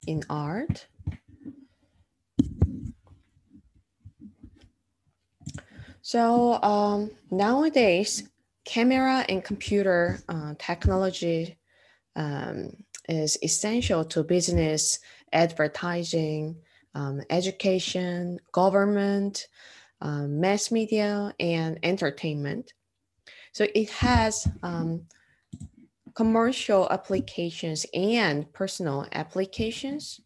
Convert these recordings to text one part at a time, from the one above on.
in art. So nowadays, camera and computer technology is essential to business, advertising, education, government, mass media, and entertainment. So it has commercial applications and personal applications.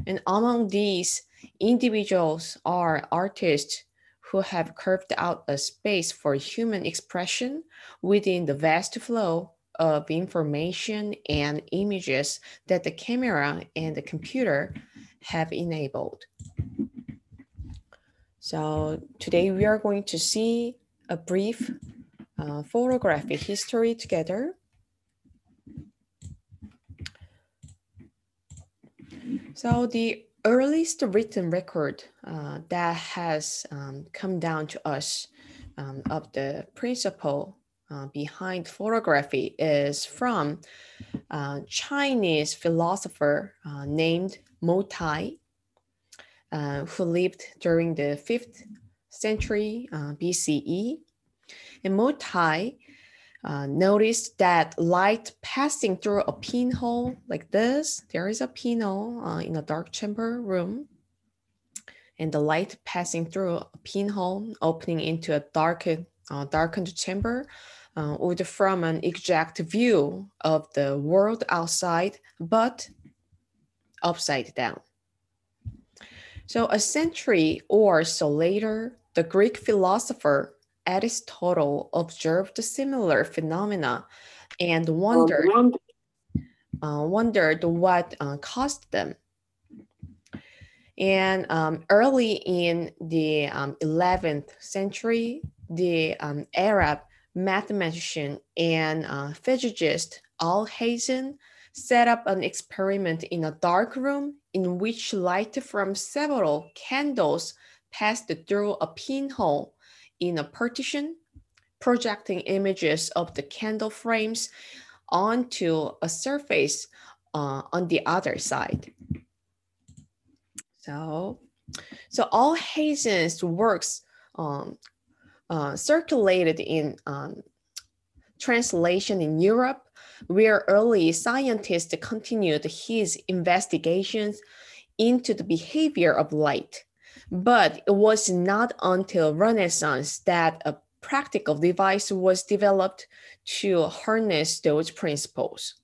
And among these, individuals are artists who have carved out a space for human expression within the vast flow of information and images that the camera and the computer have enabled. So today we are going to see a brief photographic history together. So the earliest written record that has come down to us of the principle behind photography is from a Chinese philosopher named Mo Tai, who lived during the 5th century BCE. And Mo Tai noticed that light passing through a pinhole like this. There is a pinhole in a dark chamber room, and the light passing through a pinhole opening into a darkened chamber would form an exact view of the world outside, but upside down. So a century or so later, the Greek philosopher Aristotle observed similar phenomena and wondered what caused them. And early in the 11th century, the Arab mathematician and physicist Alhazen set up an experiment in a dark room in which light from several candles passed through a pinhole in a partition, projecting images of the candle frames onto a surface on the other side. So Alhazen's works circulated in translation in Europe, where early scientists continued his investigations into the behavior of light. But it was not until Renaissance that a practical device was developed to harness those principles.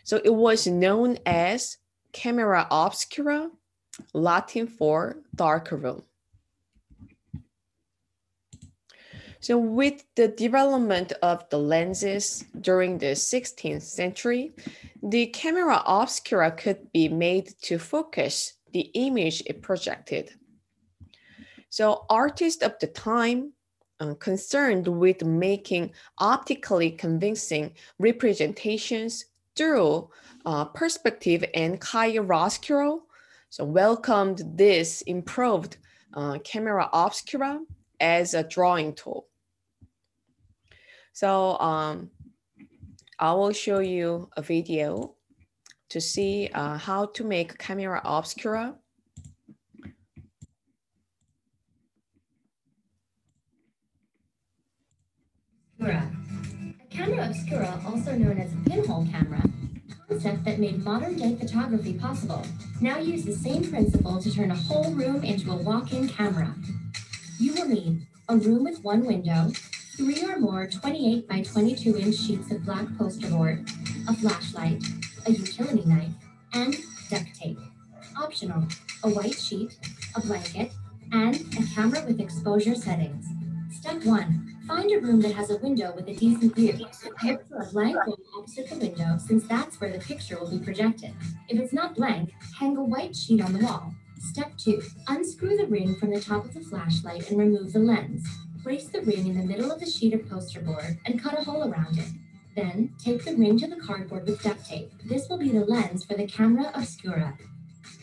So it was known as camera obscura, Latin for dark room. So with the development of the lenses during the 16th century, the camera obscura could be made to focus the image it projected. So artists of the time concerned with making optically convincing representations through perspective and chiaroscuro, so welcomed this improved camera obscura as a drawing tool. So I will show you a video to see how to make camera obscura. A camera obscura, also known as a pinhole camera, a concept that made modern-day photography possible, now use the same principle to turn a whole room into a walk-in camera. You will need a room with one window, 3 or more 28 by 22-inch sheets of black poster board, a flashlight, a utility knife, and duct tape. Optional, a white sheet, a blanket, and a camera with exposure settings. Step 1. Find a room that has a window with a decent view. Look for a blank wall opposite the window, since that's where the picture will be projected. If it's not blank, hang a white sheet on the wall. Step 2. Unscrew the ring from the top of the flashlight and remove the lens. Place the ring in the middle of the sheet of poster board and cut a hole around it. Then, tape the ring to the cardboard with duct tape. This will be the lens for the camera obscura.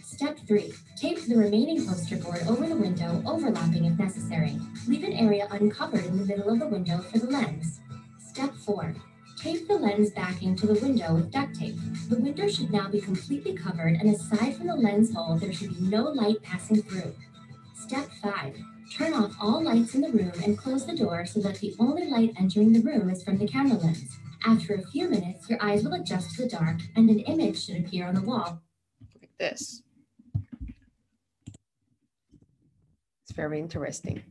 Step 3. Tape the remaining poster board over the window, overlapping if necessary. Leave an area uncovered in the middle of the window for the lens. Step 4. Tape the lens backing to the window with duct tape. The window should now be completely covered, and aside from the lens hole, there should be no light passing through. Step 5. Turn off all lights in the room and close the door so that the only light entering the room is from the camera lens. After a few minutes, your eyes will adjust to the dark and an image should appear on the wall. Like this. It's very interesting.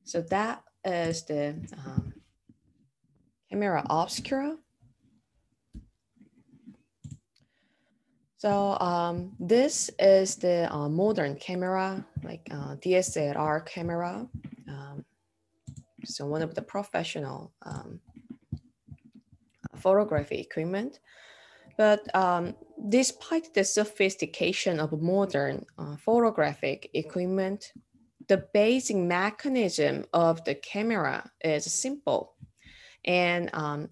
So that is the camera obscura. So this is the modern camera, like DSLR camera. So one of the professional photography equipment. But despite the sophistication of modern photographic equipment, the basic mechanism of the camera is simple, and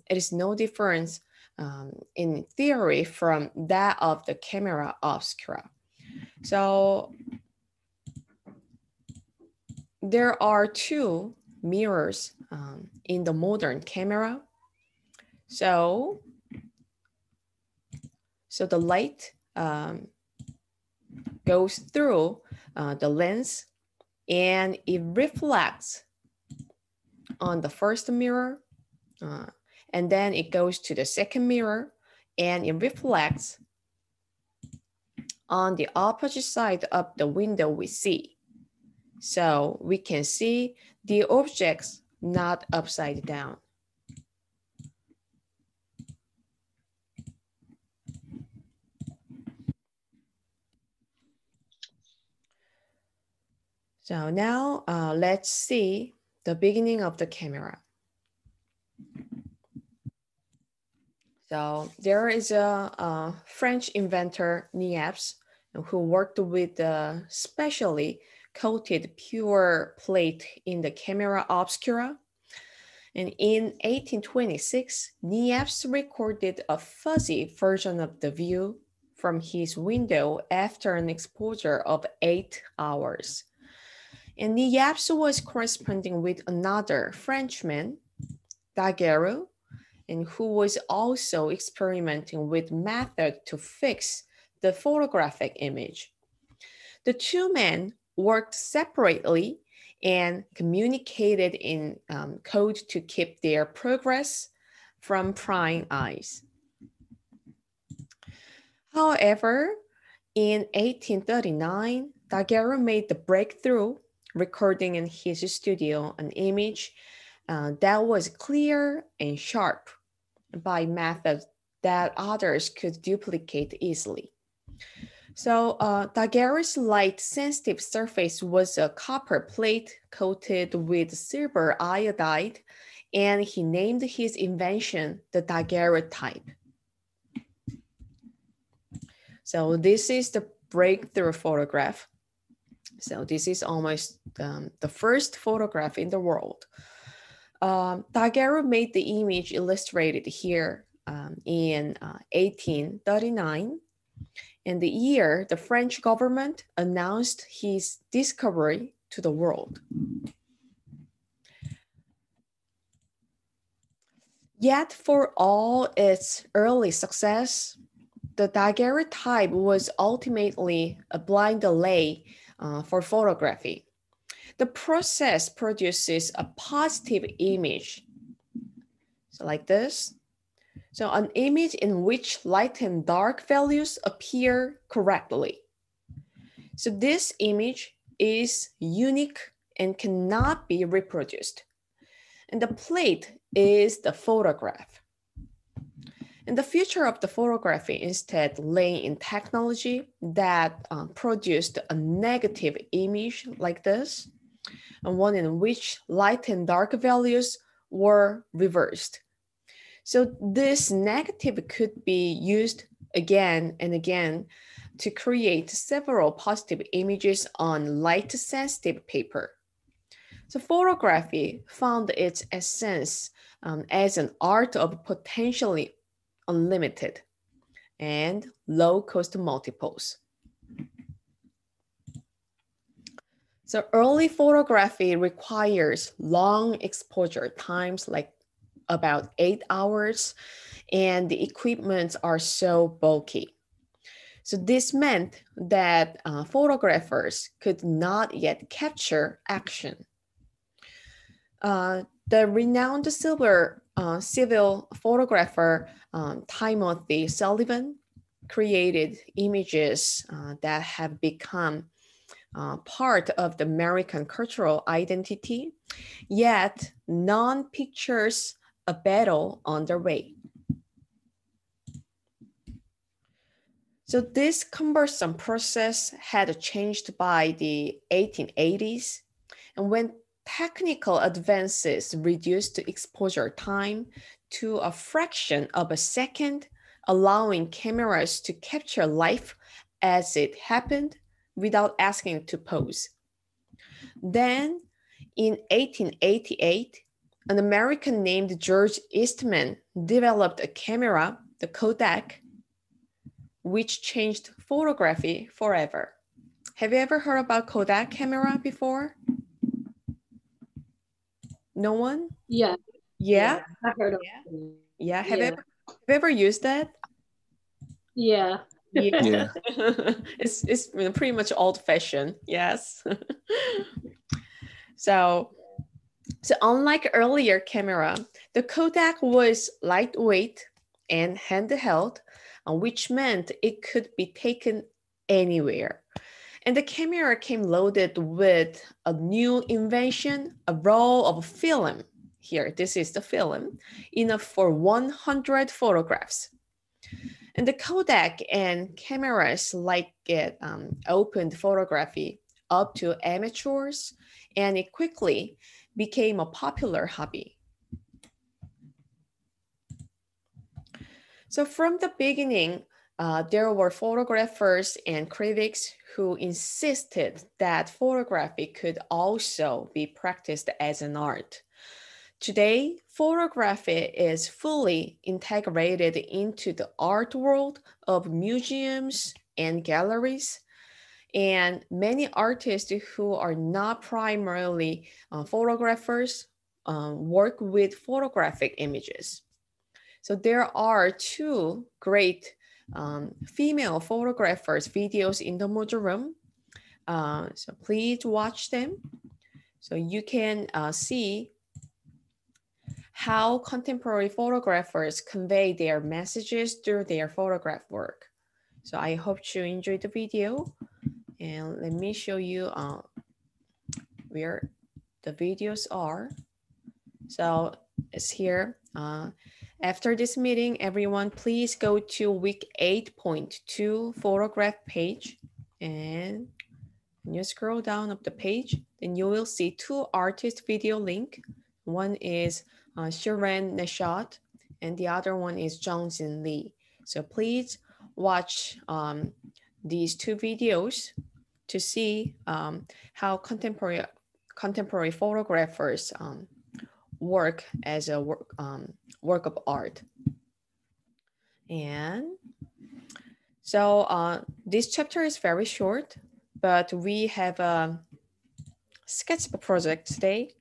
it is no difference in theory from that of the camera obscura. So there are two mirrors in the modern camera. So the light goes through the lens and it reflects on the first mirror, and then it goes to the second mirror and it reflects on the opposite side of the window we see. So we can see the objects not upside down. So now let's see the beginning of the camera. So there is a French inventor, Niepce, who worked with specially coated pure plate in the camera obscura. And in 1826, Niepce recorded a fuzzy version of the view from his window after an exposure of 8 hours. And Niepce was corresponding with another Frenchman, Daguerre, and who was also experimenting with method to fix the photographic image. The two men worked separately and communicated in code to keep their progress from prying eyes. However, in 1839, Daguerre made the breakthrough, recording in his studio an image that was clear and sharp by methods that others could duplicate easily. So Daguerre's light-sensitive surface was a copper plate coated with silver iodide, and he named his invention the daguerreotype. So this is the breakthrough photograph. So this is almost the first photograph in the world. Daguerre made the image illustrated here in 1839. And the year the French government announced his discovery to the world. Yet for all its early success, the daguerreotype was ultimately a blind delay for photography. The process produces a positive image, so like this. So an image in which light and dark values appear correctly. So this image is unique and cannot be reproduced. And the plate is the photograph. And the future of the photography instead lay in technology that produced a negative image like this, and one in which light and dark values were reversed. So this negative could be used again and again to create several positive images on light-sensitive paper. So photography found its essence as an art of potentially unlimited and low-cost multiples. So early photography requires long exposure times like about 8 hours, and the equipments are so bulky. So this meant that photographers could not yet capture action. The renowned civil photographer Timothy Sullivan created images that have become part of the American cultural identity, yet none pictures a battle underway. So this cumbersome process had changed by the 1880s, and when technical advances reduced exposure time to a fraction of a second, allowing cameras to capture life as it happened without asking to pose. Then, in 1888, an American named George Eastman developed a camera, the Kodak, which changed photography forever. Have you ever heard about Kodak camera before? No one? Yeah. Yeah? I've heard of Yeah. it. Yeah. Have you ever used that? Yeah. Yeah. It's pretty much old fashioned. Yes. So unlike earlier camera, the Kodak was lightweight and handheld, which meant it could be taken anywhere. And the camera came loaded with a new invention, a roll of film. Here, this is the film, enough for 100 photographs. And the Kodak and cameras like it opened photography up to amateurs, and it quickly became a popular hobby. So from the beginning, there were photographers and critics who insisted that photography could also be practiced as an art. Today, photography is fully integrated into the art world of museums and galleries. And many artists who are not primarily photographers work with photographic images. So there are two great female photographers videos in the module room. So please watch them so you can see how contemporary photographers convey their messages through their photograph work. So I hope you enjoyed the video, and let me show you where the videos are. So it's here. After this meeting, everyone, please go to week 8.2 photograph page, and when you scroll down up the page, then you will see two artist video link. One is Shiren Neshat, and the other one is Zhongjin Li. So please watch these two videos to see how contemporary photographers work as a work of art. And so this chapter is very short, but we have a sketchbook project today.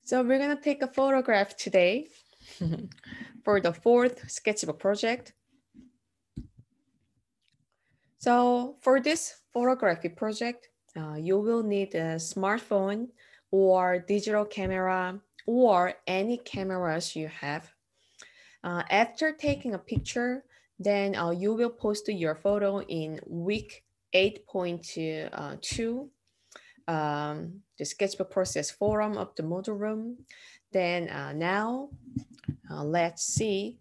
So we're gonna take a photograph today for the fourth sketchbook project. So for this photography project, you will need a smartphone or digital camera or any cameras you have. After taking a picture, then you will post your photo in week 8.2, the sketchbook process forum of the module room. Then now let's see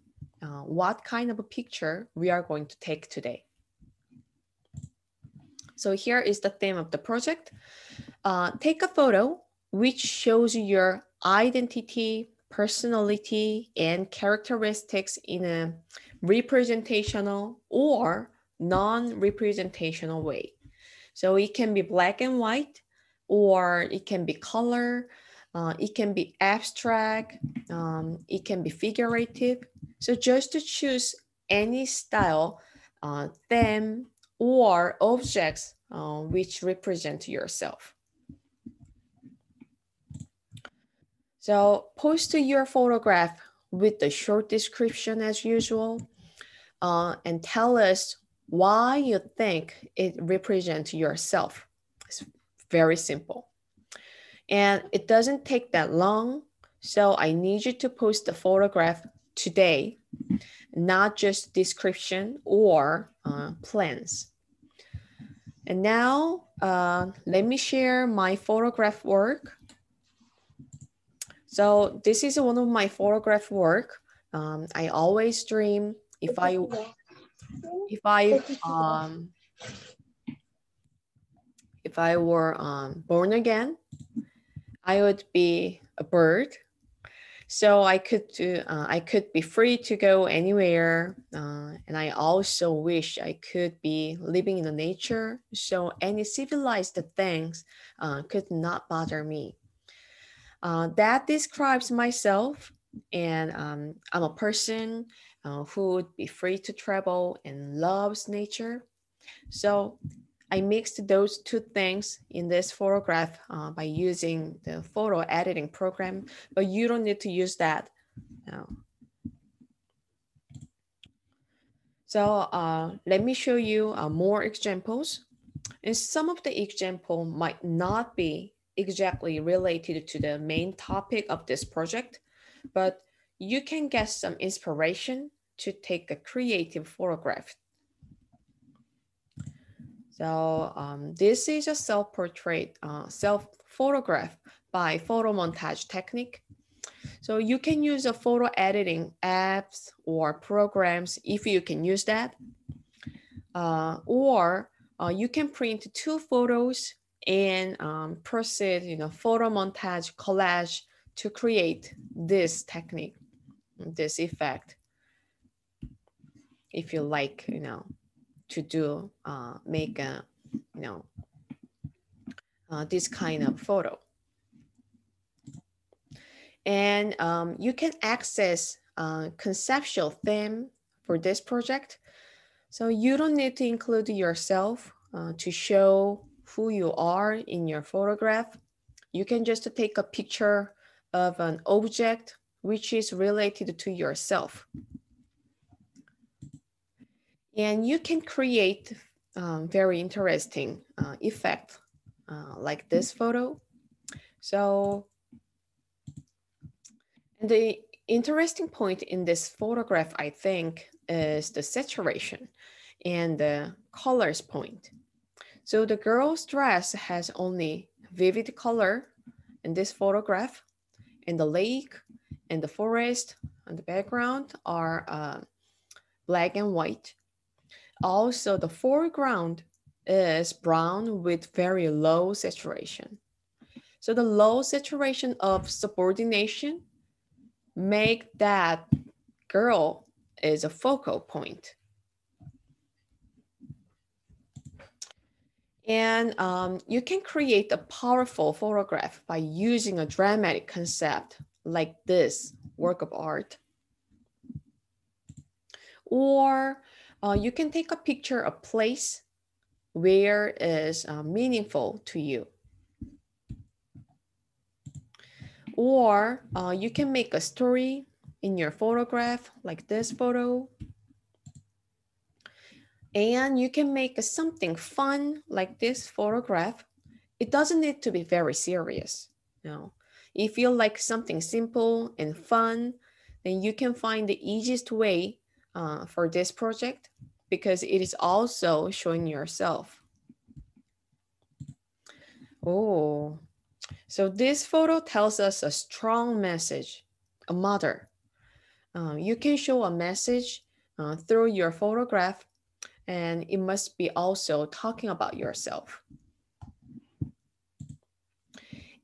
what kind of a picture we are going to take today. So here is the theme of the project. Take a photo which shows your identity, personality, and characteristics in a representational or non-representational way. So it can be black and white, or it can be color, It can be abstract, it can be figurative. So just to choose any style, theme, or objects which represent yourself. So post your photograph with the short description as usual, and tell us why you think it represents yourself. It's very simple. And it doesn't take that long. So I need you to post the photograph today, not just description or plans. And now let me share my photograph work. So this is one of my photograph work. I always dream if I were born again, I would be a bird. So I could be free to go anywhere, and I also wish I could be living in the nature, so any civilized things could not bother me. That describes myself, and I'm a person who would be free to travel and loves nature. So I mixed those two things in this photograph by using the photo editing program, but you don't need to use that. No. So let me show you more examples. And some of the example might not be exactly related to the main topic of this project, but you can get some inspiration to take a creative photograph. So this is a self-portrait, self-photograph by photo montage technique. So you can use a photo editing apps or programs if you can use that. Or you can print two photos and proceed, photo montage collage to create this technique, this effect. If you like, to do, make a, this kind of photo. And you can access conceptual theme for this project. So you don't need to include yourself to show who you are in your photograph. You can just take a picture of an object which is related to yourself. And you can create very interesting effect like this photo. So the interesting point in this photograph, I think, is the saturation and the colors point. So the girl's dress has only vivid color in this photograph, and the lake and the forest and the background are black and white. Also, the foreground is brown with very low saturation. So the low saturation of subordination make that girl is a focal point. And you can create a powerful photograph by using a dramatic concept like this work of art. Or you can take a picture of a place where is meaningful to you. Or you can make a story in your photograph like this photo. And you can make something fun like this photograph. It doesn't need to be very serious. If you like something simple and fun, then you can find the easiest way for this project because it is also showing yourself. Oh, so this photo tells us a strong message, a mother. You can show a message through your photograph, and it must be also talking about yourself.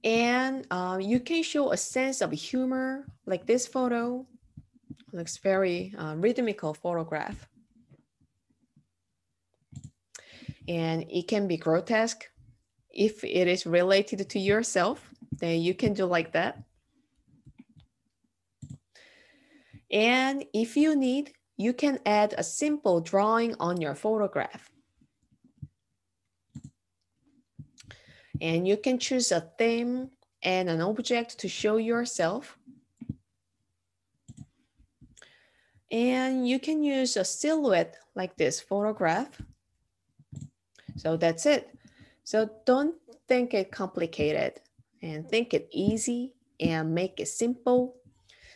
And you can show a sense of humor, like this photo. Looks very rhythmical photograph. And it can be grotesque if it is related to yourself. then you can do like that. And if you need, you can add a simple drawing on your photograph. And you can choose a theme and an object to show yourself. And you can use a silhouette like this photograph. So that's it. So don't think it complicated, and think it easy and make it simple.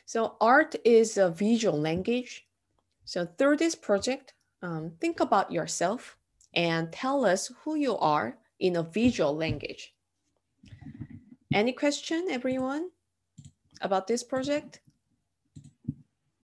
So art is a visual language. So through this project, think about yourself and tell us who you are in a visual language. Any question, everyone, about this project?